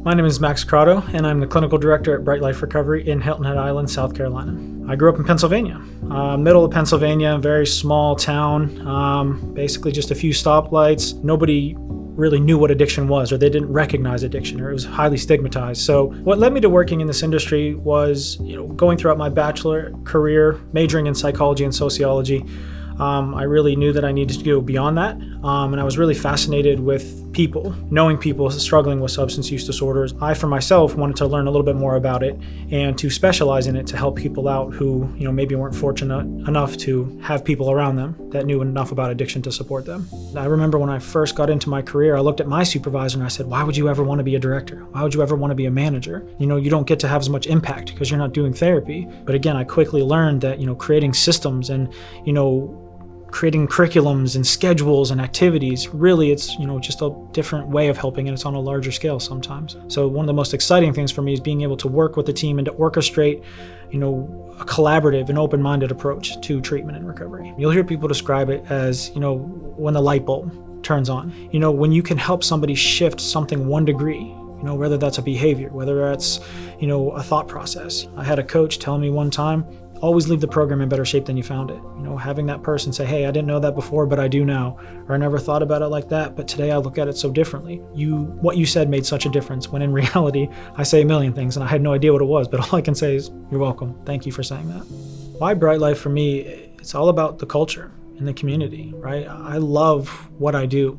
My name is Max Croteau, and I'm the clinical director at BriteLife Recovery in Hilton Head Island, South Carolina. I grew up in Pennsylvania, middle of Pennsylvania, very small town, basically just a few stoplights. Nobody really knew what addiction was, or they didn't recognize addiction, or it was highly stigmatized. So what led me to working in this industry was, going throughout my bachelor career, majoring in psychology and sociology. I really knew that I needed to go beyond that, and I was really fascinated with people, knowing people struggling with substance use disorders. I, for myself, wanted to learn a little bit more about it and to specialize in it to help people out who, maybe weren't fortunate enough to have people around them that knew enough about addiction to support them. I remember when I first got into my career, I looked at my supervisor and I said, why would you ever want to be a director? Why would you ever want to be a manager? You don't get to have as much impact because you're not doing therapy. But again, I quickly learned that, creating systems and, creating curriculums and schedules and activities, really it's, just a different way of helping, and it's on a larger scale sometimes. So one of the most exciting things for me is being able to work with the team and to orchestrate, a collaborative and open-minded approach to treatment and recovery. You'll hear people describe it as, when the light bulb turns on, when you can help somebody shift something 1 degree, whether that's a behavior, whether that's, a thought process. I had a coach tell me one time, always leave the program in better shape than you found it. Having that person say, hey, I didn't know that before, but I do now. Or I never thought about it like that, but today I look at it so differently. What you said made such a difference, when in reality, I say a million things and I had no idea what it was, but all I can say is, you're welcome. Thank you for saying that. Why BriteLife for me, it's all about the culture and the community, right? I love what I do.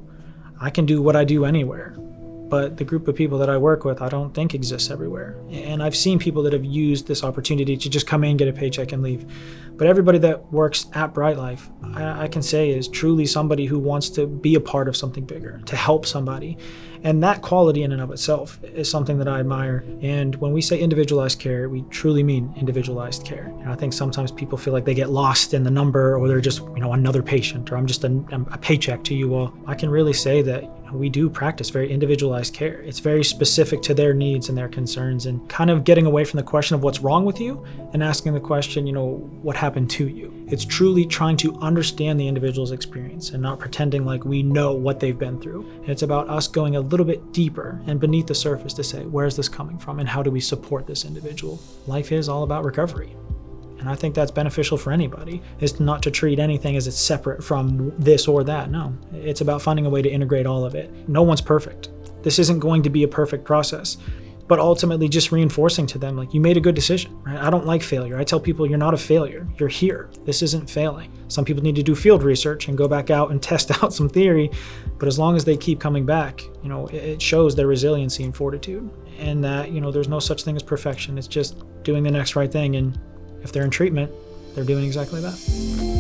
I can do what I do anywhere. But the group of people that I work with, I don't think exists everywhere. And I've seen people that have used this opportunity to just come in, get a paycheck, and leave. But everybody that works at BriteLife, I can say is truly somebody who wants to be a part of something bigger, to help somebody. And that quality in and of itself is something that I admire. And when we say individualized care, we truly mean individualized care. And I think sometimes people feel like they get lost in the number, or they're just, another patient, or I'm just a paycheck to you. Well, I can really say that we do practice very individualized care. It's very specific to their needs and their concerns, and kind of getting away from the question of what's wrong with you and asking the question, what happened to you? It's truly trying to understand the individual's experience and not pretending like we know what they've been through. And it's about us going a little bit deeper and beneath the surface to say, where's this coming from and how do we support this individual? Life is all about recovery. And I think that's beneficial for anybody, is not to treat anything as it's separate from this or that. No, it's about finding a way to integrate all of it. No one's perfect. This isn't going to be a perfect process, but ultimately just reinforcing to them, like, you made a good decision, right? I don't like failure. I tell people, you're not a failure. You're here. This isn't failing. Some people need to do field research and go back out and test out some theory, but as long as they keep coming back, it shows their resiliency and fortitude, and that, there's no such thing as perfection. It's just doing the next right thing. And if they're in treatment, they're doing exactly that.